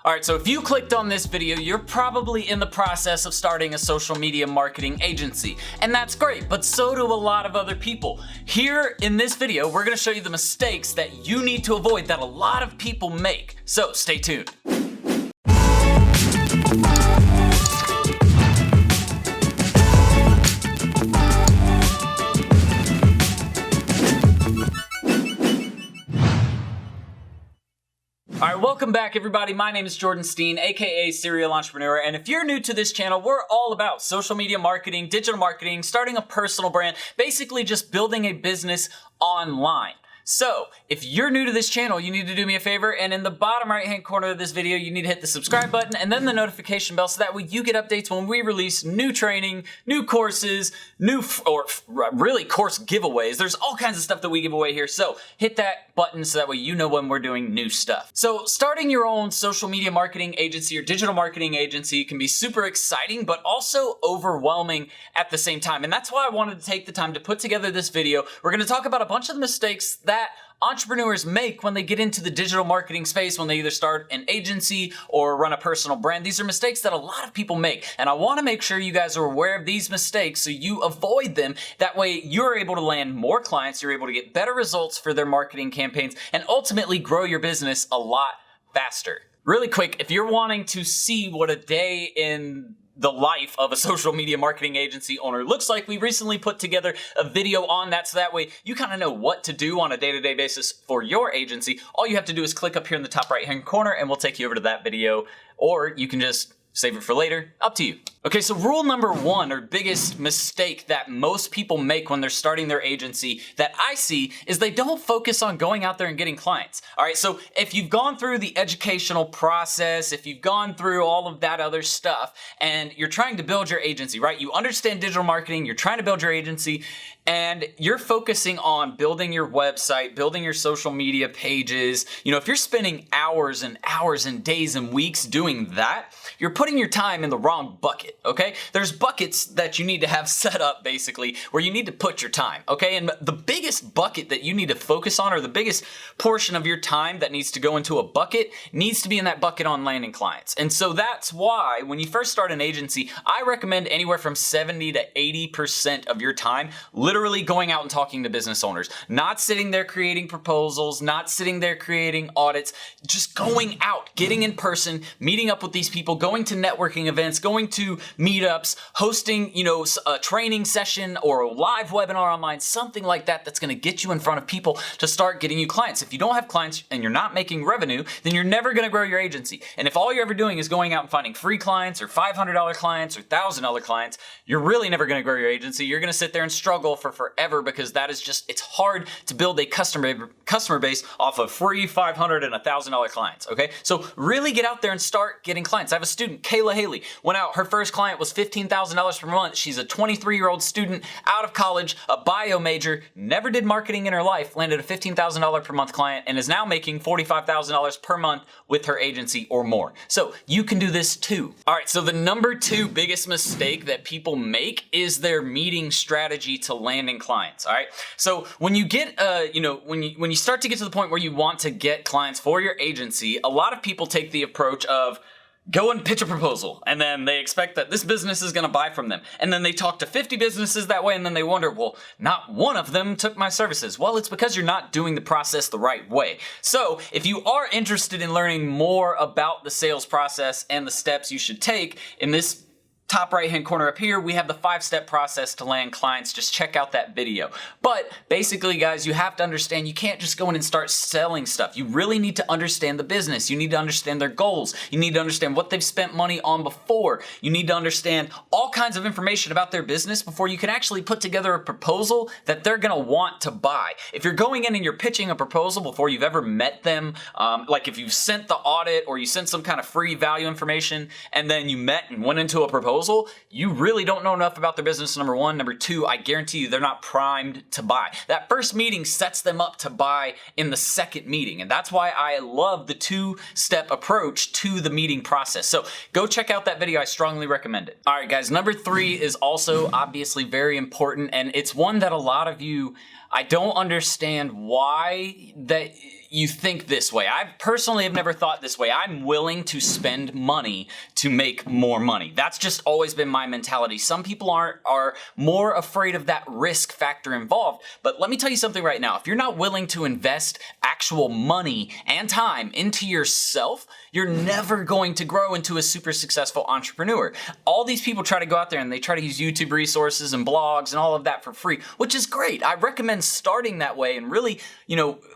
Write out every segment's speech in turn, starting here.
Alright, so if you clicked on this video, you're probably in the process of starting a social media marketing agency. And that's great, but so do a lot of other people. Here in this video, we're gonna show you the mistakes that you need to avoid that a lot of people make. So stay tuned. Alright, welcome back everybody. My name is Jordan Steen, aka Serial Entrepreneur, and if you're new to this channel, we're all about social media marketing, digital marketing, starting a personal brand, basically just building a business online. So, if you're new to this channel, you need to do me a favor, and in the bottom right hand corner of this video, you need to hit the subscribe button and then the notification bell so that way you get updates when we release new training, new courses, really course giveaways. There's all kinds of stuff that we give away here, so hit that button so that way you know when we're doing new stuff. So, starting your own social media marketing agency or digital marketing agency can be super exciting, but also overwhelming at the same time, and that's why I wanted to take the time to put together this video. We're going to talk about a bunch of the mistakes that entrepreneurs make when they get into the digital marketing space, when they either start an agency or run a personal brand. These are mistakes that a lot of people make, and I want to make sure you guys are aware of these mistakes so you avoid them. That way you're able to land more clients, you're able to get better results for their marketing campaigns, and ultimately grow your business a lot faster. Really quick, if you're wanting to see what a day in the life of a social media marketing agency owner looks like, we recently put together a video on that, so that way you kind of know what to do on a day-to-day basis for your agency. All you have to do is click up here in the top right-hand corner and we'll take you over to that video, or you can just save it for later, up to you. Okay, so rule number one, or biggest mistake that most people make when they're starting their agency that I see, is they don't focus on going out there and getting clients. All right, so if you've gone through the educational process, if you've gone through all of that other stuff, and you're trying to build your agency, right? You understand digital marketing, you're trying to build your agency, and you're focusing on building your website, building your social media pages. You know, if you're spending hours and hours and days and weeks doing that, you're putting your time in the wrong bucket, okay? There's buckets that you need to have set up basically where you need to put your time, okay? And the biggest bucket that you need to focus on, or the biggest portion of your time that needs to go into a bucket, needs to be in that bucket on landing clients. And so that's why when you first start an agency, I recommend anywhere from 70 to 80% of your time literally going out and talking to business owners, not sitting there creating proposals, not sitting there creating audits, just going out, getting in person, meeting up with these people, going to networking events, going to meetups, hosting, you know, a training session or a live webinar online, something like that that's going to get you in front of people to start getting you clients. If you don't have clients and you're not making revenue, then you're never going to grow your agency. And if all you're ever doing is going out and finding free clients or $500 clients or $1,000 clients, you're really never going to grow your agency. You're going to sit there and struggle for forever, because that is just, it's hard to build a customer base off of free $500 and $1,000 clients, okay? So really get out there and start getting clients. I have a student, Kayla Haley, went out, her first client was $15,000 per month. She's a 23-year-old student out of college, a bio major, never did marketing in her life, landed a $15,000 per month client, and is now making $45,000 per month with her agency or more. So you can do this too. All right, so the number two biggest mistake that people make is their meeting strategy to landing clients. All right, so when you get, when you start to get to the point where you want to get clients for your agency, a lot of people take the approach of go and pitch a proposal, and then they expect that this business is going to buy from them. And then they talk to 50 businesses that way, and then they wonder, well, not one of them took my services. Well, it's because you're not doing the process the right way. So if you are interested in learning more about the sales process and the steps you should take, in this top right hand corner up here, we have the 5-step process to land clients. Just check out that video. But basically, guys, you have to understand you can't just go in and start selling stuff. You really need to understand the business. You need to understand their goals. You need to understand what they've spent money on before. You need to understand all kinds of information about their business before you can actually put together a proposal that they're gonna want to buy. If you're going in and you're pitching a proposal before you've ever met them, like if you've sent the audit or you sent some kind of free value information and then you met and went into a proposal, you really don't know enough about their business, number one. Number two, I guarantee you they're not primed to buy. That first meeting sets them up to buy in the second meeting, and that's why I love the 2-step approach to the meeting process. So go check out that video. I strongly recommend it. All right, guys, number 3 is also obviously very important, and it's one that a lot of you, I don't understand why that you think this way. I personally have never thought this way. I'm willing to spend money to make more money. That's just always been my mentality. Some people are more afraid of that risk factor involved. But let me tell you something right now. If you're not willing to invest actual money and time into yourself, you're never going to grow into a super successful entrepreneur. All these people try to go out there and they try to use YouTube resources and blogs and all of that for free, which is great. I recommend starting that way and really,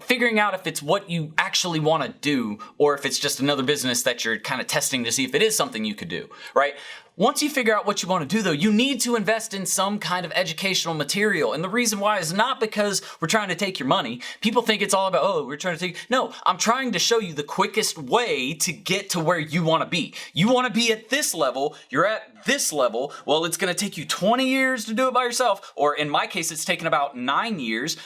figuring out if it's what you actually want to do or if it's just another business that you're kind of testing to see if it is something you could do, right? Once you figure out what you want to do though, you need to invest in some kind of educational material. And the reason why is not because we're trying to take your money. People think it's all about, oh, we're trying to take, no, I'm trying to show you the quickest way to get to where you want to be. You want to be at this level, you're at this level, well, it's going to take you 20 years to do it by yourself. Or in my case, it's taken about 9 years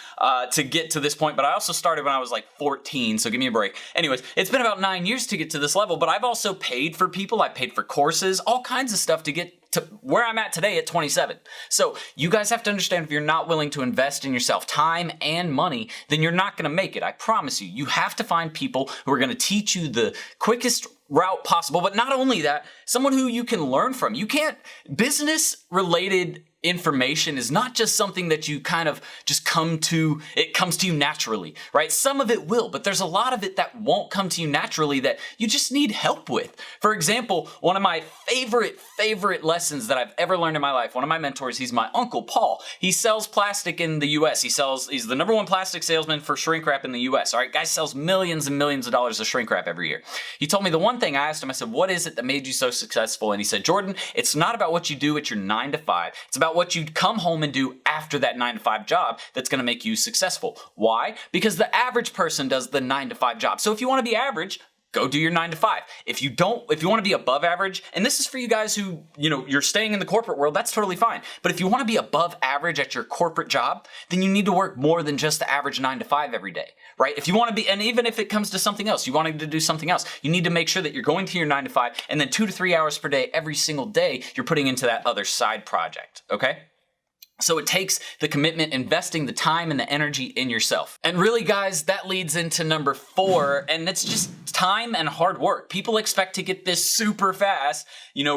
to get to this point, but I also started when I was like 14, so give me a break. Anyways, it's been about 9 years to get to this level, but I've also paid for people, I paid for courses, all kinds of stuff to get to where I'm at today at 27. So you guys have to understand, if you're not willing to invest in yourself time and money, then you're not going to make it. I promise you. You have to find people who are going to teach you the quickest route possible, but not only that, someone who you can learn from. You can't, business related information is not just something that you kind of just it comes to you naturally, right? Some of it will, but there's a lot of it that won't come to you naturally that you just need help with. For example, one of my favorite lessons that I've ever learned in my life, one of my mentors, he's my uncle, Paul. He sells plastic in the US. He's the #1 plastic salesman for shrink wrap in the US. All right, guy sells millions and millions of dollars of shrink wrap every year. He told me the one thing, I asked him, I said, what is it that made you so successful? And he said, Jordan, it's not about what you do at your 9 to 5. It's about what you come home and do after that 9 to 5 job that's going to make you successful. Why? Because the average person does the 9 to 5 job. So if you want to be average, go do your 9 to 5. If you want to be above average, and this is for you guys who, you're staying in the corporate world, that's totally fine. But if you want to be above average at your corporate job, then you need to work more than just the average 9 to 5 every day, right? If you want to be, and even if it comes to something else, you wanted to do something else, you need to make sure that you're going to your 9 to 5 and then 2 to 3 hours per day, every single day, you're putting into that other side project, okay? So it takes the commitment, investing the time and the energy in yourself. And really, guys, that leads into number 4, and it's just time and hard work. People expect to get this super fast,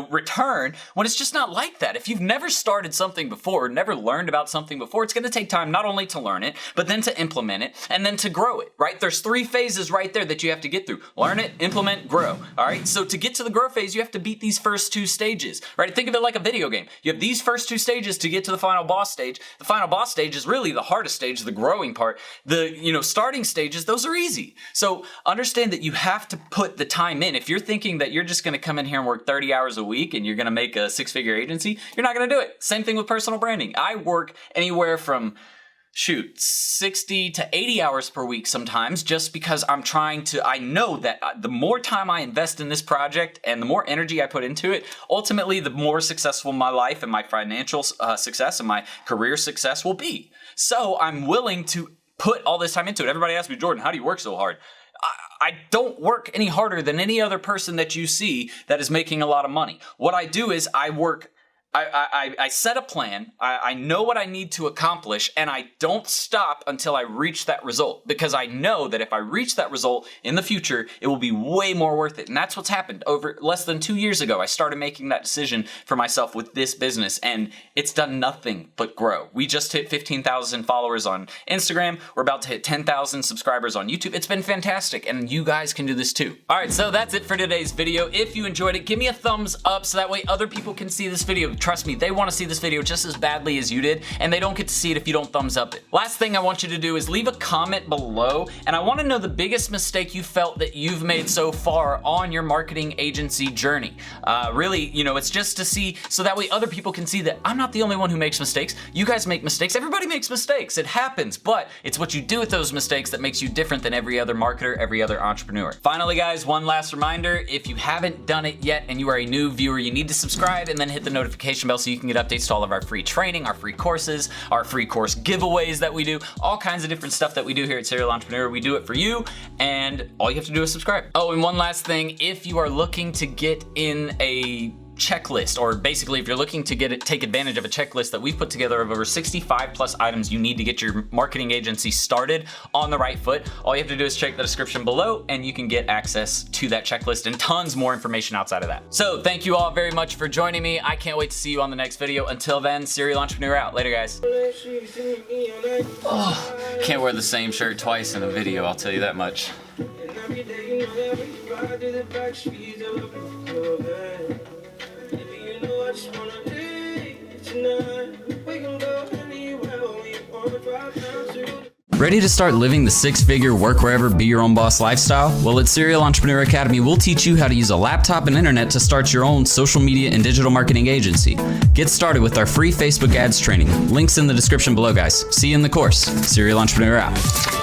return, when it's just not like that. If you've never started something before, never learned about something before, it's going to take time not only to learn it, but then to implement it and then to grow it, right? There's 3 phases right there that you have to get through. Learn it, implement, grow, all right? So to get to the grow phase, you have to beat these first 2 stages, right? Think of it like a video game. You have these first 2 stages to get to the final boss stage. The final boss stage is really the hardest stage, the growing part. The, starting stages, those are easy. So understand that you have to put the time in. If you're thinking that you're just going to come in here and work 30 hours a week and you're going to make a 6-figure agency, you're not going to do it. Same thing with personal branding. I work anywhere from 60 to 80 hours per week sometimes, just because I know that the more time I invest in this project and the more energy I put into it, ultimately the more successful my life and my financial success and my career success will be. So I'm willing to put all this time into it. Everybody asks me, Jordan, how do you work so hard? I don't work any harder than any other person that you see that is making a lot of money. What I do is I set a plan, I know what I need to accomplish, and I don't stop until I reach that result, because I know that if I reach that result in the future, it will be way more worth it. And that's what's happened. Over less than 2 years ago, I started making that decision for myself with this business, and it's done nothing but grow. We just hit 15,000 followers on Instagram. We're about to hit 10,000 subscribers on YouTube. It's been fantastic, and you guys can do this too. All right, so that's it for today's video. If you enjoyed it, give me a thumbs up so that way other people can see this video. Trust me, they want to see this video just as badly as you did, and they don't get to see it if you don't thumbs up it. Last thing I want you to do is leave a comment below, and I want to know the biggest mistake you felt that you've made so far on your marketing agency journey. Really, it's just to see, so that way other people can see that I'm not the only one who makes mistakes. You guys make mistakes. Everybody makes mistakes. It happens, but it's what you do with those mistakes that makes you different than every other marketer, every other entrepreneur. Finally, guys, one last reminder, if you haven't done it yet and you are a new viewer, you need to subscribe and then hit the notification bell so you can get updates to all of our free training, our free courses, our free course giveaways that we do, all kinds of different stuff that we do here at Serial Entrepreneur. We do it for you, and all you have to do is subscribe. Oh, and one last thing, if you are looking to get in a checklist, or basically if you're looking to take advantage of a checklist that we've put together of over 65 plus items you need to get your marketing agency started on the right foot, all you have to do is check the description below and you can get access to that checklist and tons more information outside of that. So thank you all very much for joining me. I can't wait to see you on the next video. Until then, Serial Entrepreneur out. Later, guys. Oh, can't wear the same shirt twice in a video, I'll tell you that much. Ready to start living the six-figure work wherever, be your own boss lifestyle? Well, at Serial Entrepreneur Academy, we'll teach you how to use a laptop and internet to start your own social media and digital marketing agency. Get started with our free Facebook ads training. Links in the description below, guys. See you in the course. Serial Entrepreneur out.